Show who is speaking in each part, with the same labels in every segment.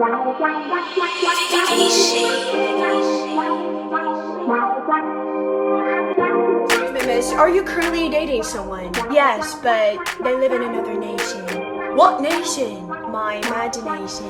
Speaker 1: Miss, are you currently dating someone? Yes, but they live in another nation. What nation? My imagination.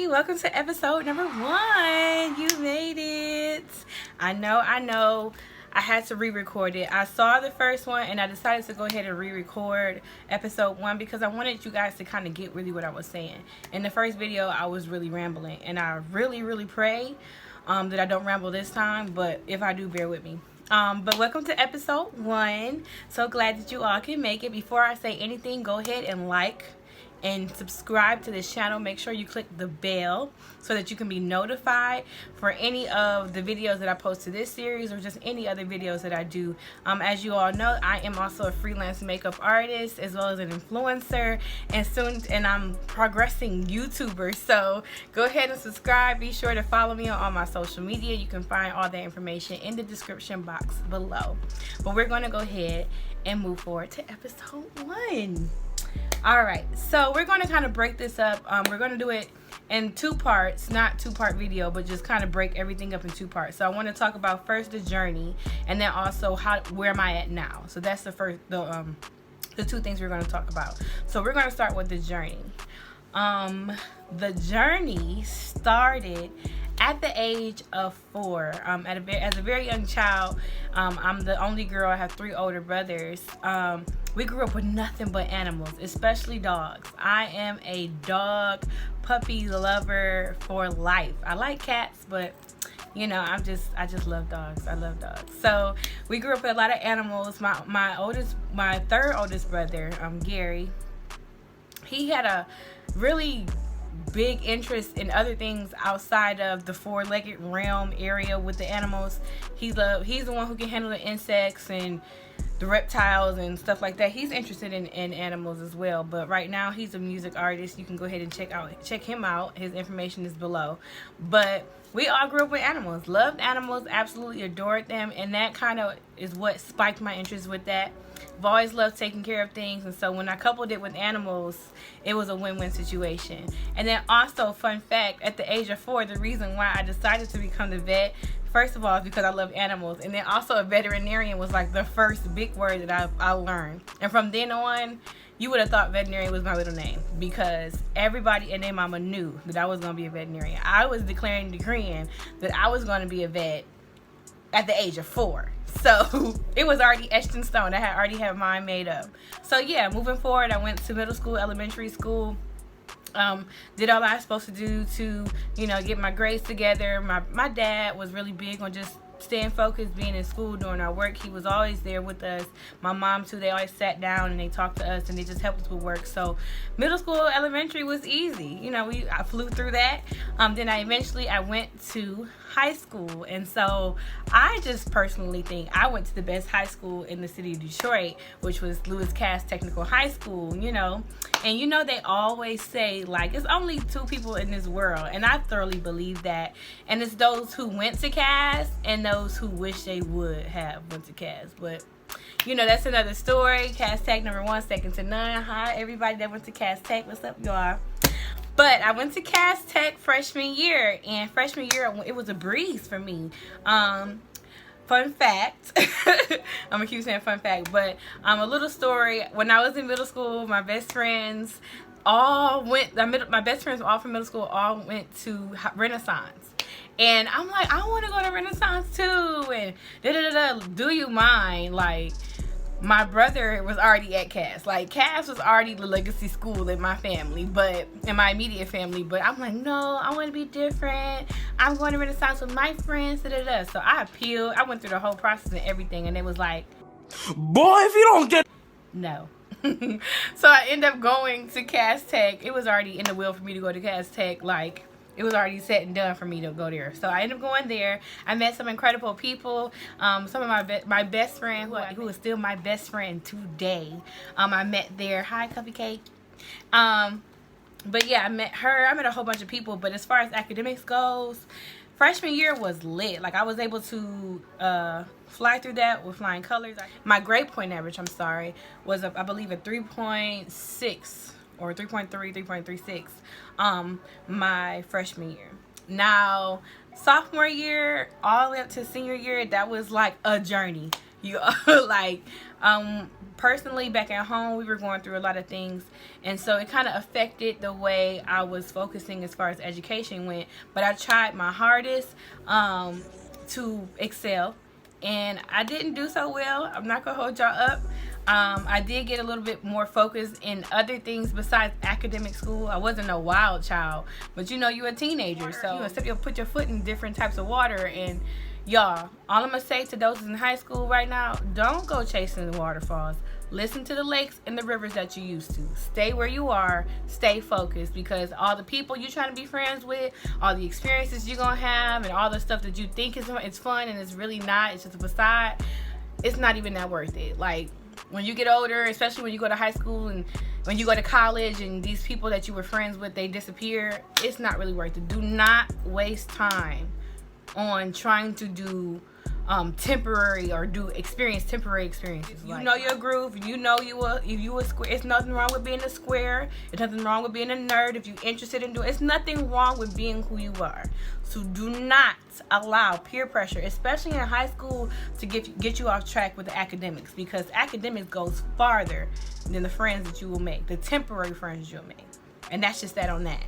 Speaker 2: Welcome to episode number 1. You made it. I know. I had to re-record it. I saw the first one and I decided to go ahead and re-record episode 1 because I wanted you guys to kind of get really what I was saying. In the first video, I was really rambling, and I really pray that I don't ramble this time, but if I do, bear with me. But welcome to episode 1. So glad that you all can make it. Before I say anything, go ahead and like and subscribe to this channel. Make sure you click the bell so that you can be notified for any of the videos that I post to this series or just any other videos that I do. As you all know, I am also a freelance makeup artist as well as an influencer, and I'm progressing YouTuber. So go ahead and subscribe. Be sure to follow me on all my social media. You can find all that information in the description box below. But we're going to go ahead and move forward to episode 1. Alright, so we're going to kind of break this up. We're going to do it in 2 parts, not 2-part video, but just kind of break everything up in 2 parts. So I want to talk about first the journey, and then also where am I at now. So that's the 2 things we're going to talk about. So we're going to start with the journey. The journey started at the age of 4. As a very young child, I'm the only girl. I have 3 older brothers. We grew up with nothing but animals, especially dogs. I am a dog puppy lover for life. I like cats, but you know, I just love dogs. I love dogs. So we grew up with a lot of animals. My 3rd oldest brother, Gary, he had a really big interest in other things outside of the 4-legged realm area with the animals. He's the one who can handle the insects and the reptiles and stuff like that. He's interested in animals as well, but right now he's a music artist. You can go ahead and check him out. His information is below. But we all grew up with animals, loved animals, absolutely adored them, and that kind of is what spiked my interest with that. I've always loved taking care of things, and so when I coupled it with animals, it was a win-win situation. And then also, fun fact, at the age of 4, the reason why I decided to become the vet, first of all, is because I love animals, and then also a veterinarian was like the first big word that I learned. And from then on, you would have thought veterinarian was my middle name, because everybody and their mama knew that I was going to be a veterinarian. I was decreeing that I was going to be a vet at the age of 4. So it was already etched in stone. I already had mine made up. So yeah, moving forward, I went to middle school, elementary school. Did all I was supposed to do to, you know, get my grades together. My dad was really big on just staying focused, being in school, doing our work. He was always there with us. My mom too, they always sat down and they talked to us and they just helped us with work. So middle school, elementary was easy. You know, I flew through that. Then I went to high school, and so I just personally think I went to the best high school in the city of Detroit, which was Lewis Cass Technical High School, you know. And you know, they always say, like, it's only 2 people in this world, and I thoroughly believe that. And it's those who went to Cass and those who wish they would have went to Cass. But you know, that's another story. Cass Tech number 1, second to none. Hi everybody that went to Cass Tech, what's up y'all? But I went to Cass Tech freshman year, and freshman year it was a breeze for me. Fun fact, I'm gonna keep saying fun fact, but a little story. When I was in middle school, my best friends all went. My best friends all from middle school all went to Renaissance. And I'm like, I want to go to Renaissance too, and do you mind? Like, my brother was already at Cass. Like, Cass was already the legacy school in my family, but in my immediate family. But I'm like, no, I want to be different. I'm going to Renaissance with my friends. So I appealed. I went through the whole process and everything, and it was like,
Speaker 3: boy, if you don't get
Speaker 2: no. So I ended up going to Cass Tech. It was already in the will for me to go to Cass Tech. Like, it was already set and done for me to go there. So I ended up going there. I met some incredible people. Some of my best friend, who is still my best friend today, I met there. Hi, Cupcake. But yeah, I met her. I met a whole bunch of people. But as far as academics goes, freshman year was lit. Like, I was able to fly through that with flying colors. My grade point average, was I believe a 3.6 or 3.3, 3.36 my freshman year. Now, sophomore year all the way up to senior year, that was like a journey. You like, personally back at home, we were going through a lot of things, and so it kind of affected the way I was focusing as far as education went. But I tried my hardest to excel, and I didn't do so well. I'm not gonna hold y'all up. I did get a little bit more focused in other things besides academic school. I wasn't a wild child, but you know, you're a teenager, so you put your foot in different types of water. And y'all, all I'm gonna say to those in high school right now, don't go chasing the waterfalls. Listen to the lakes and the rivers that you used to. Stay where you are, stay focused, because all the people you're trying to be friends with, all the experiences you're gonna have, and all the stuff that you think it's fun and it's really not, it's just a facade, it's not even that worth it. Like, when you get older, especially when you go to high school and when you go to college and these people that you were friends with, they disappear, it's not really worth it. Do not waste time on trying to do temporary or experience temporary experiences. You know your groove. You know if you a square. It's nothing wrong with being a square. It's nothing wrong with being a nerd. If you're interested in doing, it's nothing wrong with being who you are. So do not allow peer pressure, especially in high school, to get you off track with the academics, because academics goes farther than the friends that you will make, the temporary friends you'll make. And that's just that on that.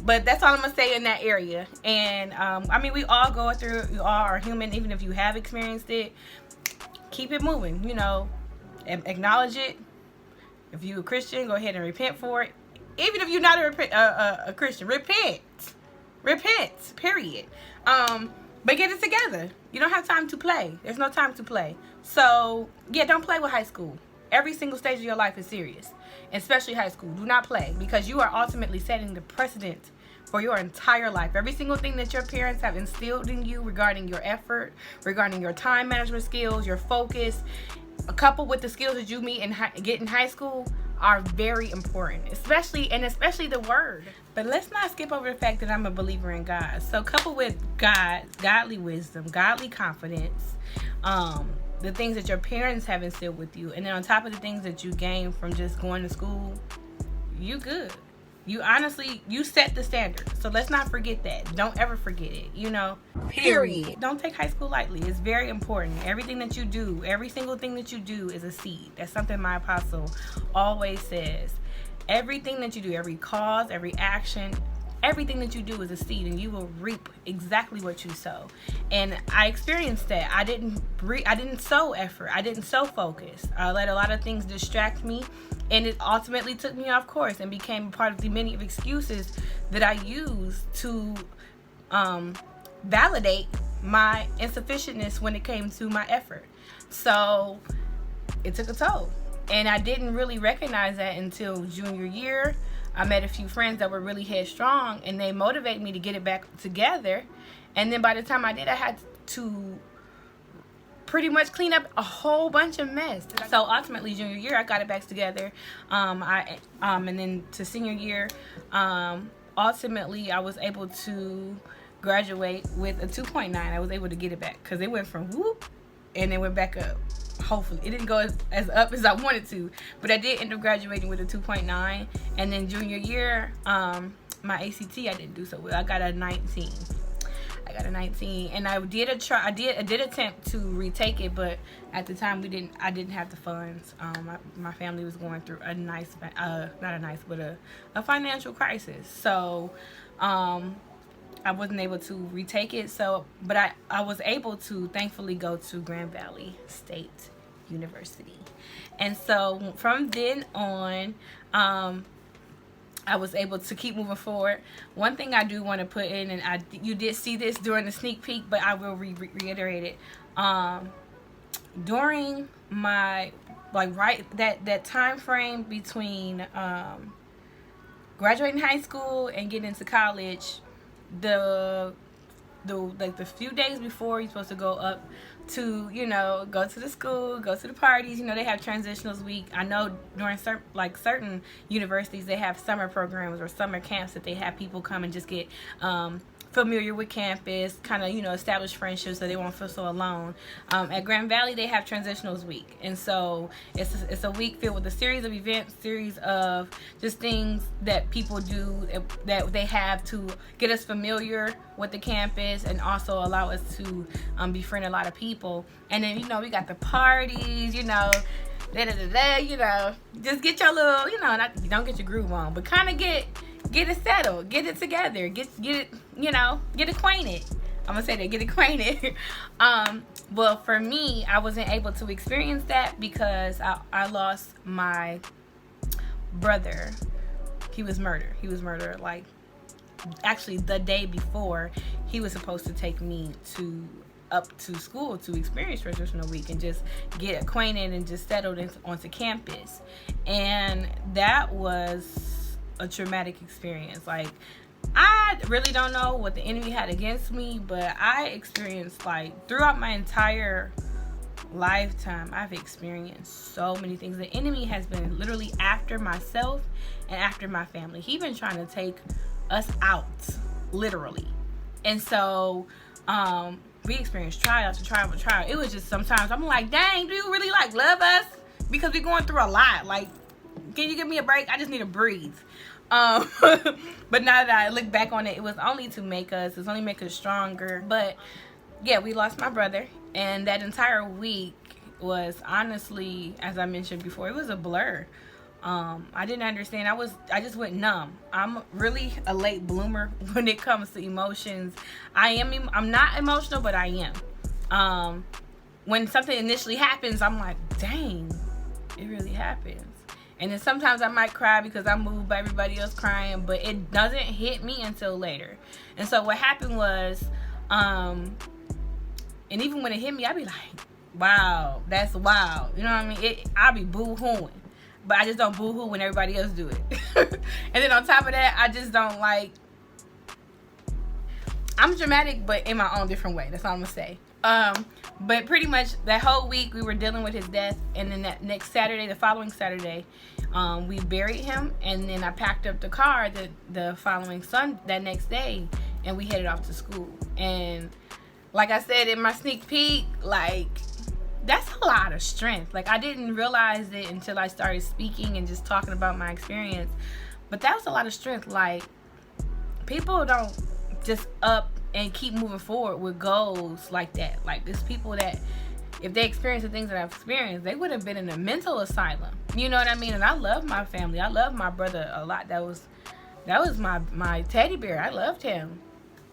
Speaker 2: But that's all I'm gonna say in that area. And I mean, we all go through, we all are human. Even if you have experienced it, keep it moving, you know, acknowledge it. If you're a Christian, go ahead and repent for it. Even if you're not a Christian, repent, period. But get it together. You don't have time to play. There's no time to play. So yeah, don't play with high school. Every single stage of your life is serious, especially high school. Do not play, because you are ultimately setting the precedent for your entire life. Every single thing that your parents have instilled in you regarding your effort, regarding your time management skills, your focus, coupled with the skills that you get in high school, are very important, especially the word. But let's not skip over the fact that I'm a believer in God. So coupled with God, godly wisdom, godly confidence, the things that your parents have instilled with you, and then on top of the things that you gain from just going to school, you good. You honestly, you set the standard. So let's not forget that. Don't ever forget it, you know. Period. Don't take high school lightly. It's very important. Everything that you do, every single thing that you do is a seed. That's something my apostle always says. Everything that you do, every cause, every action, everything that you do is a seed, and you will reap exactly what you sow. And I experienced that. I didn't sow effort. I didn't sow focus. I let a lot of things distract me, and it ultimately took me off course and became a part of the many of excuses that I used to validate my insufficientness when it came to my effort. So it took a toll, and I didn't really recognize that until junior year. I met a few friends that were really headstrong, and they motivated me to get it back together. And then by the time I did, I had to pretty much clean up a whole bunch of mess. So ultimately, junior year, I got it back together. And then to senior year, ultimately, I was able to graduate with a 2.9. I was able to get it back, because it went from whoop, and it went back up. Hopefully it didn't go as up as I wanted to, but I did end up graduating with a 2.9. And then junior year, my ACT, I didn't do so well. I got a 19. And I did attempt to retake it, but at the time I didn't have the funds. My family was going through a financial crisis. So I wasn't able to retake it. So, but I was able to thankfully go to Grand Valley State University. And so from then on, I was able to keep moving forward. One thing I do want to put in, and you did see this during the sneak peek, but I will reiterate it. During my, like, right, that time frame between graduating high school and getting into college, the few days before you're supposed to go up to, you know, go to the school, go to the parties, you know, they have transitionals week. I know during certain universities, they have summer programs or summer camps that they have people come and just get familiar with campus, kind of, you know, establish friendships so they won't feel so alone. At Grand Valley, they have transitionals week, and so it's a week filled with a series of events, series of just things that people do that they have to get us familiar with the campus and also allow us to befriend a lot of people. And then, you know, we got the parties, you know, you know, just get your little, you know, don't get your groove on, but kind of get it settled, get it together, get it, you know, get acquainted. I'm gonna say that, get acquainted. Well, for me, I wasn't able to experience that because I lost my brother. He was murdered. Like, actually, the day before, he was supposed to take me up to school to experience transitional week and just get acquainted and just settled onto campus. And that was a traumatic experience. Like, I really don't know what the enemy had against me, but I experienced, like, throughout my entire lifetime, I've experienced so many things. The enemy has been literally after myself and after my family. He's been trying to take us out, literally. And so we experienced trial after trial after trial. It was just sometimes I'm like, dang, do you really, like, love us? Because we're going through a lot. Like, can you give me a break? I just need to breathe. But now that I look back on it, it was only to make us stronger. But yeah, we lost my brother, and that entire week was honestly, as I mentioned before, it was a blur. I didn't understand. I just went numb. I'm really a late bloomer when it comes to emotions. I'm not emotional, but I am. When something initially happens, I'm like, dang, it really happens. And then sometimes I might cry because I'm moved by everybody else crying, but it doesn't hit me until later. And so what happened was, and even when it hit me, I'd be like, wow, that's wild. You know what I mean? I'll be boo-hooing. But I just don't boo-hoo when everybody else do it. And then on top of that, I just don't like, I'm dramatic, but in my own different way. That's all I'm going to say. But pretty much that whole week we were dealing with his death, and then that next Saturday, the following Saturday, we buried him, and then I packed up the car the following that next day, and we headed off to school. And like I said in my sneak peek, like, that's a lot of strength. Like, I didn't realize it until I started speaking and just talking about my experience, but that was a lot of strength. Like, people don't just up and keep moving forward with goals like that. Like, there's people that, if they experience the things that I've experienced, they would have been in a mental asylum. You know what I mean? And I love my family. I love my brother a lot. That was my teddy bear. I loved him,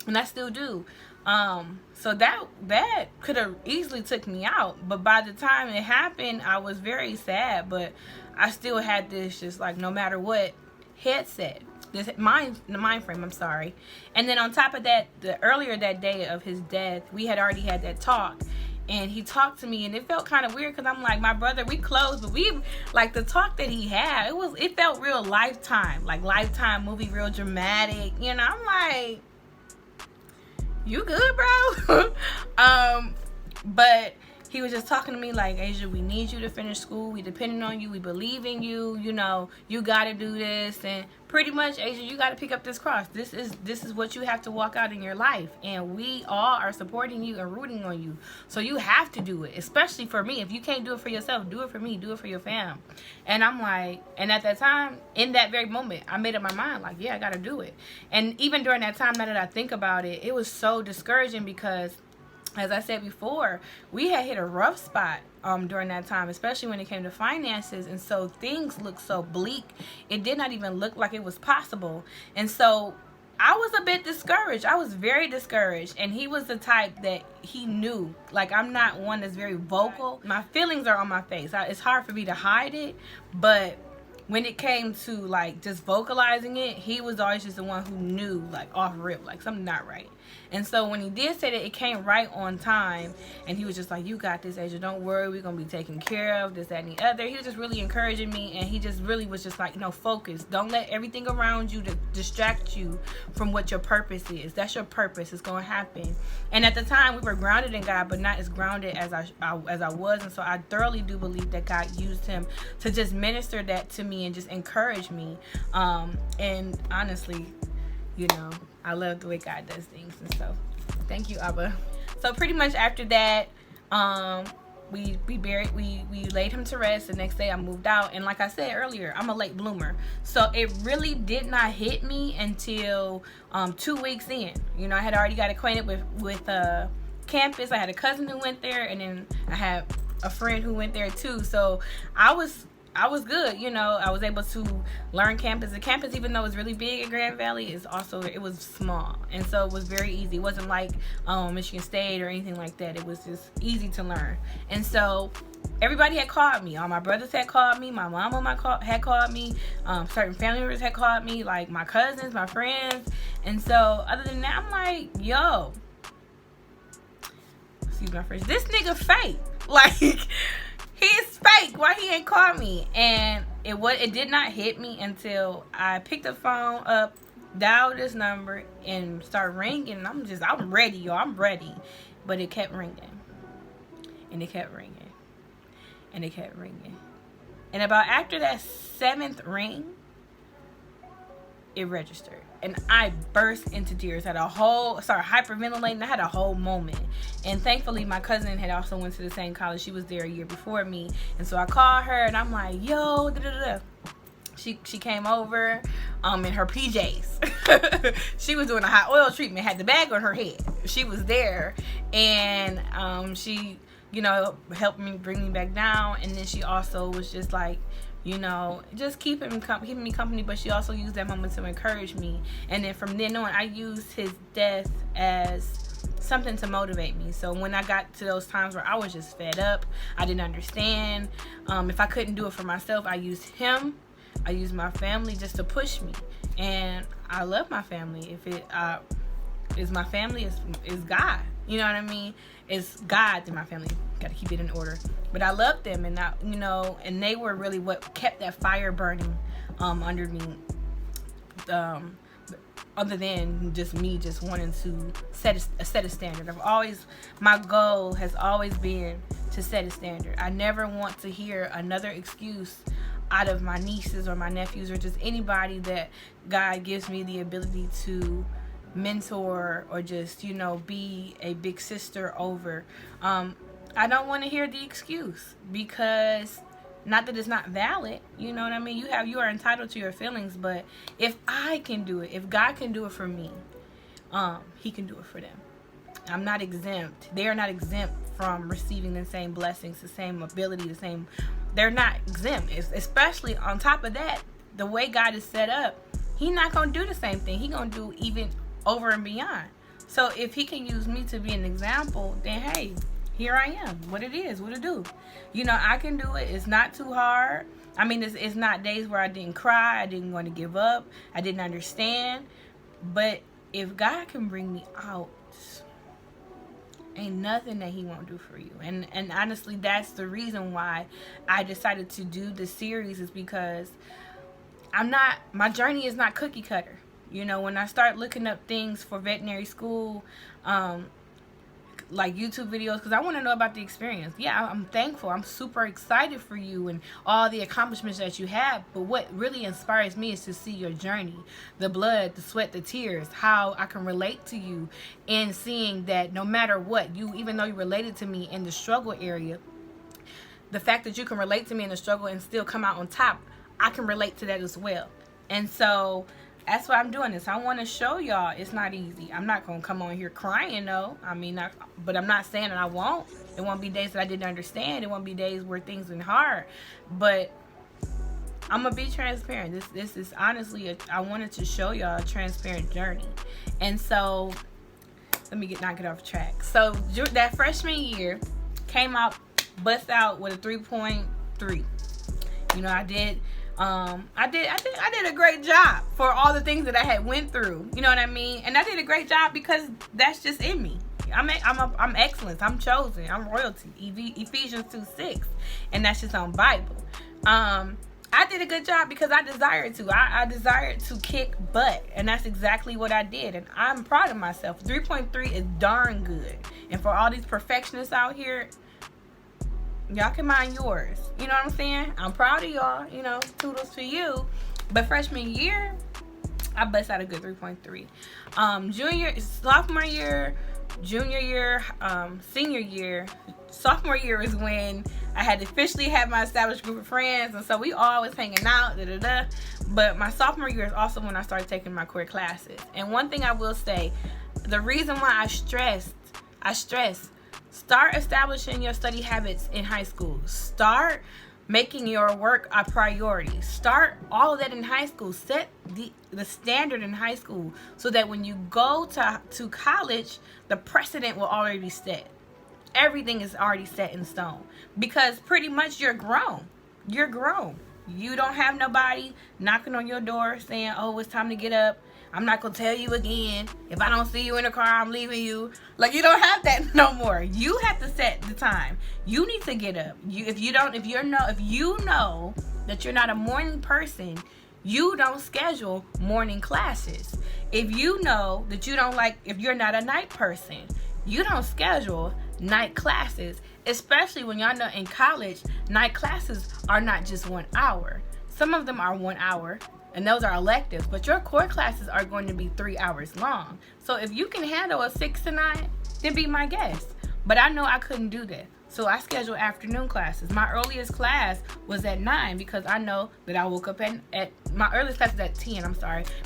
Speaker 2: and I still do. So that could have easily took me out. But by the time it happened, I was very sad. But I still had this, just like, no matter what, headset. This mind frame, I'm sorry. And then on top of that, earlier that day of his death, we had already had that talk, and he talked to me, and it felt kind of weird because I'm like, my brother, we close, but we, like, the talk that he had, it felt real Lifetime, like Lifetime movie, real dramatic, you know. I'm like, you good, bro? But he was just talking to me like, Asia, we need you to finish school. We depending on you. We believe in you. You know, you got to do this. And pretty much, Asia, you got to pick up this cross. This is what you have to walk out in your life. And we all are supporting you and rooting on you. So you have to do it, especially for me. If you can't do it for yourself, do it for me. Do it for your fam. And I'm like, and at that time, in that very moment, I made up my mind, like, yeah, I got to do it. And even during that time, now that I think about it, it was so discouraging because, as I said before, we had hit a rough spot during that time, especially when it came to finances. And so things looked so bleak. It did not even look like it was possible. And so I was a bit discouraged. I was very discouraged. And he was the type that he knew. Like, I'm not one that's very vocal. My feelings are on my face. It's hard for me to hide it. But when it came to, like, just vocalizing it, he was always just the one who knew, like, off rip, like, something not right. And so when he did say that, it came right on time. And he was just like, you got this, Asia. Don't worry. We're going to be taken care of, this, that, and the other. He was just really encouraging me. And he just really was just like, focus. Don't let everything around you to distract you from what your purpose is. That's your purpose. It's going to happen. And at the time, we were grounded in God, but not as grounded as I was. And so I thoroughly do believe that God used him to just minister that to me and just encourage me. And honestly, I love the way God does things. And so thank you, Abba. So pretty much after that, we laid him to rest. The next day I moved out, and like I said earlier, I'm a late bloomer, so it really did not hit me until 2 weeks in. I had already got acquainted with campus. I had a cousin who went there, and then I had a friend who went there too. So I was good. I was able to learn campus. The campus, even though it's really big at Grand Valley, it was small. And so it was very easy. It wasn't like Michigan State or anything like that. It was just easy to learn. And so everybody had called me. All my brothers had called me. My mama had called me. Certain family members had called me, like my cousins, my friends. And so other than that, I'm like, yo, excuse my French, this nigga fake. Like, he's fake. Why he ain't called me? And it did not hit me until I picked the phone up, dialed this number, and started ringing. I'm ready, y'all. I'm ready. But it kept ringing. And it kept ringing. And it kept ringing. And about after that 7th ring, it registered. And I burst into tears. Started hyperventilating. I had a whole moment. And thankfully, my cousin had also went to the same college. She was there a year before me. And so I called her, and I'm like, yo, da-da-da. She came over in her PJs. She was doing a hot oil treatment, had the bag on her head. She was there. And she, helped me bring me back down. And then she also was just like, just keeping me company, but she also used that moment to encourage me. And then from then on, I used his death as something to motivate me. So when I got to those times where I was just fed up, I didn't understand. If I couldn't do it for myself, I used him. I used my family just to push me. And I love my family. If it is my family, is God. You know what I mean? It's God in my family. Got to keep it in order. But I loved them, and and they were really what kept that fire burning under me. Other than just me just wanting to set a standard. My goal has always been to set a standard. I never want to hear another excuse out of my nieces or my nephews or just anybody that God gives me the ability to mentor or just be a big sister over. I don't want to hear the excuse, because not that it's not valid, you know what I mean? You are entitled to your feelings, but if I can do it, if God can do it for me, he can do it for them. I'm not exempt. They are not exempt from receiving the same blessings, the same ability, they're not exempt. Especially on top of that, the way God is set up, he's not going to do the same thing. He's going to do even over and beyond. So if he can use me to be an example, then hey, here I am. What it do. I can do it. It's not too hard. I mean, it's not days where I didn't cry. I didn't want to give up. I didn't understand. But if God can bring me out, ain't nothing that he won't do for you. And honestly, that's the reason why I decided to do this series, is because my journey is not cookie cutter. When I start looking up things for veterinary school, like YouTube videos, because I want to know about the experience. Yeah, I'm thankful. I'm super excited for you and all the accomplishments that you have. But what really inspires me is to see your journey, the blood, the sweat, the tears, how I can relate to you, and seeing that no matter what, even though you related to me in the struggle area, the fact that you can relate to me in the struggle and still come out on top, I can relate to that as well. And so that's why I'm doing this. I want to show y'all it's not easy. I'm not going to come on here crying, though. But I'm not saying that I won't. There won't be days that I didn't understand. There won't be days where things are hard. But I'm gonna be transparent. This is honestly I wanted to show y'all a transparent journey. And so let me knock it off track. So that freshman year came out, bust out with a 3.3. You know, I did a great job for all the things that I had went through. You know what I mean? And I did a great job because that's just in me. I'm excellence. I'm chosen. I'm royalty. Ephesians 2:6, and that's just on Bible. I did a good job because I desired to. I desired to kick butt, and that's exactly what I did. And I'm proud of myself. 3.3 is darn good. And for all these perfectionists out here, y'all can mind yours. You know what I'm saying? I'm proud of y'all. You know, toodles to you. But freshman year, I bust out a good 3.3. Sophomore year, junior year, senior year. Sophomore year is when I had officially had my established group of friends, and so we always hanging out. But my sophomore year is also when I started taking my core classes. And one thing I will say, the reason why I stress, start establishing your study habits in high school. Start making your work a priority. Start all of that in high school. Set the standard in high school so that when you go to college, the precedent will already be set. Everything is already set in stone because pretty much you're grown. You're grown. You don't have nobody knocking on your door saying, oh, it's time to get up. I'm not going to tell you again. If I don't see you in the car, I'm leaving you. Like, you don't have that no more. You have to set the time. You need to get up. If you know that you're not a morning person, you don't schedule morning classes. If you know that if you're not a night person, you don't schedule night classes, especially when y'all know in college, night classes are not just 1 hour. Some of them are 1 hour, and those are electives, but your core classes are going to be 3 hours long. So if you can handle a 6 to 9, then be my guest. But I know I couldn't do that. So I scheduled afternoon classes. My earliest class was at 9 because I know that I woke up at my earliest class was at 10,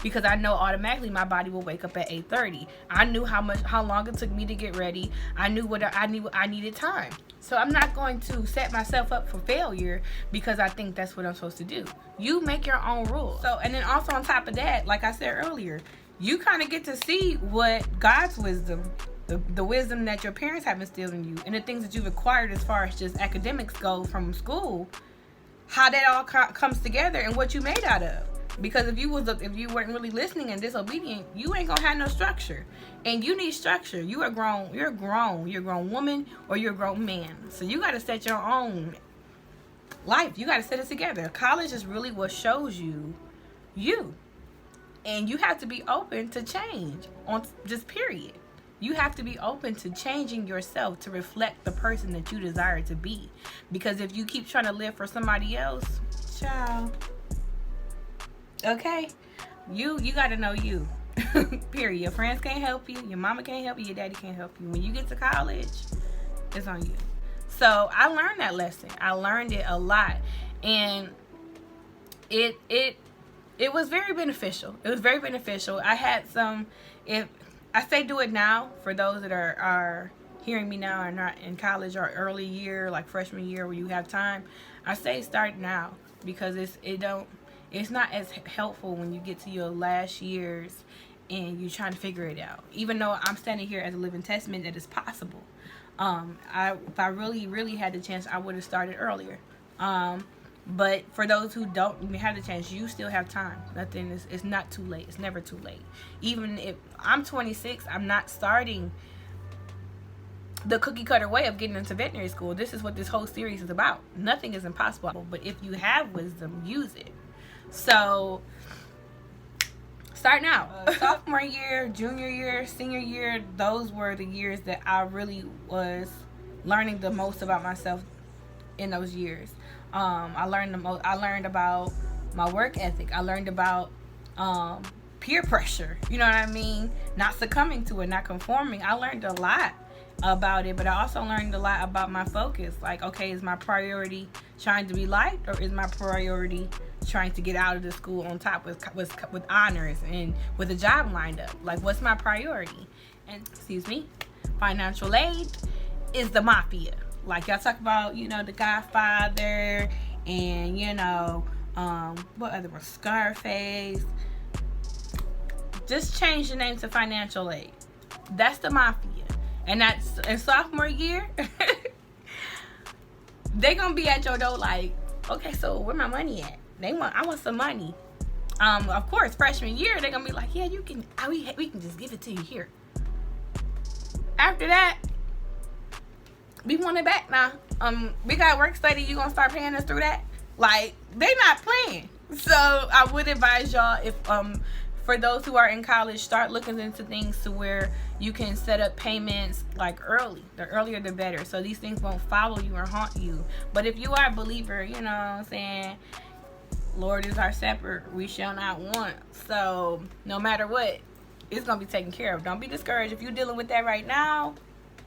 Speaker 2: because I know automatically my body will wake up at 8:30. I knew how long it took me to get ready. I knew I needed time. So I'm not going to set myself up for failure because I think that's what I'm supposed to do. You make your own rules. So, and then also on top of that, like I said earlier, you kind of get to see what God's wisdom, the wisdom that your parents have instilled in you, and the things that you've acquired as far as just academics go from school, how that all comes together and what you made out of. Because if you weren't really listening and disobedient, you ain't gonna have no structure, and you need structure. You're a grown woman or you're a grown man, so you got to set your own life. You got to set it together. College is really what shows you, and you have to be open to change on just period. You have to be open to changing yourself to reflect the person that you desire to be. Because if you keep trying to live for somebody else, child, okay, you got to know you. Period. Your friends can't help you. Your mama can't help you. Your daddy can't help you. When you get to college, it's on you. So I learned that lesson. I learned it a lot, and it was very beneficial. It was very beneficial. I had some. If I say do it now, for those that are hearing me now and not in college or early year, like freshman year where you have time, I say start now, because it's not as helpful when you get to your last years and you're trying to figure it out. Even though I'm standing here as a living testament that it's possible. If I really had the chance, I would have started earlier. But for those who don't even have the chance, you still have time. It's not too late. It's never too late. Even if I'm 26, I'm not starting the cookie cutter way of getting into veterinary school. This is what this whole series is about. Nothing is impossible. But if you have wisdom, use it. So start now. Sophomore year, junior year, senior year, those were the years that I really was learning the most about myself in those years. I learned the most. I learned about my work ethic. I learned about peer pressure. You know what I mean? Not succumbing to it, not conforming. I learned a lot about it, but I also learned a lot about my focus. Like, okay, is my priority trying to be liked, or is my priority trying to get out of the school on top with honors and with a job lined up? Like, what's my priority? And financial aid is the mafia. Like, y'all talk about, the Godfather and, What other one? Scarface. Just change the name to financial aid. That's the mafia. And that's in sophomore year. They gonna be at your door like, okay, so where my money at? I want some money. Of course, freshman year, they're gonna be like, yeah, you can, we can just give it to you here. After that, we want it back now. We got work study, you gonna start paying us through that? Like, they not playing. So I would advise y'all, if for those who are in college, start looking into things to where you can set up payments like early. The earlier the better, so these things won't follow you or haunt you. But if you are a believer, you know what I'm saying, Lord is our shepherd, we shall not want. So no matter what, it's gonna be taken care of. Don't be discouraged. If you're dealing with that right now,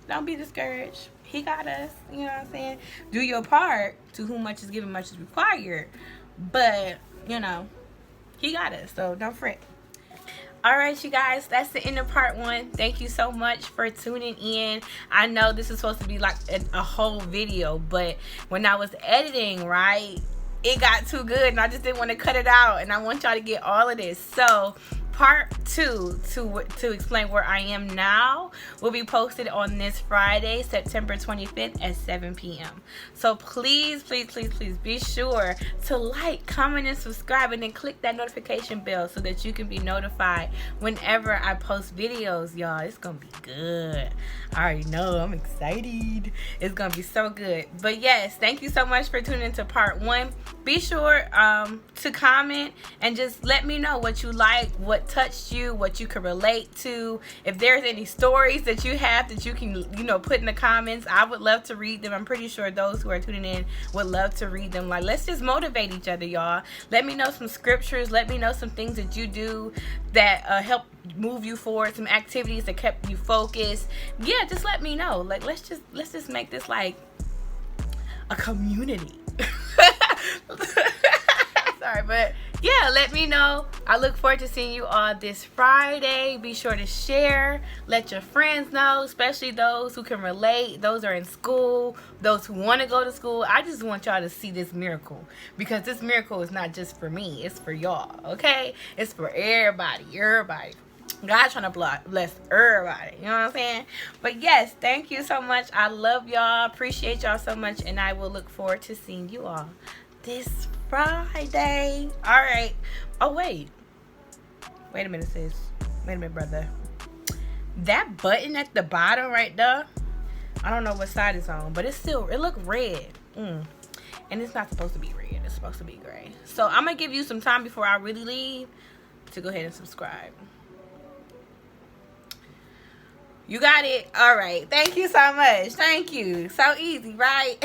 Speaker 2: don't be discouraged. He got us, you know what I'm saying? Do your part. To whom much is given, much is required. But, you know, he got us, so don't fret. Alright, you guys, that's the end of part 1. Thank you so much for tuning in. I know this is supposed to be like a whole video, but when I was editing, right, it got too good and I just didn't want to cut it out, and I want y'all to get all of this. So part 2 to explain where I am now will be posted on this Friday, September 25th at 7 p.m. So please, please, please, please be sure to like, comment, and subscribe, and then click that notification bell so that you can be notified whenever I post videos, y'all. It's gonna be good. I already know, I'm excited. It's gonna be so good. But yes, thank you so much for tuning into part 1. Be sure to comment and just let me know what you like, what touched you, what you can relate to. If there's any stories that you have that you can, you know, put in the comments, I would love to read them. I'm pretty sure those who are tuning in would love to read them. Like, let's just motivate each other, y'all. Let me know some scriptures. Let me know some things that you do that help move you forward, some activities that kept you focused. Yeah, just let me know. Like, let's just make this like a community. Sorry, but yeah, let me know. I look forward to seeing you all this Friday. Be sure to share, let your friends know, especially those who can relate, those who are in school, those who want to go to school. I just want y'all to see this miracle, because this miracle is not just for me, it's for y'all, okay? It's for everybody. God's trying to bless everybody, you know what I'm saying? But yes, thank you so much. I love y'all, appreciate y'all so much, and I will look forward to seeing you all this Friday. All right. Oh, wait a minute, sis. Wait a minute, brother. That button at the bottom right there, I don't know what side it's on, but it look red. And it's not supposed to be red. It's supposed to be gray. So I'm gonna give you some time before I really leave to go ahead and subscribe. You got it. All right. Thank you so much. Thank you. So easy, right?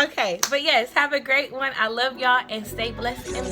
Speaker 2: Okay. But yes, have a great one. I love y'all, and stay blessed and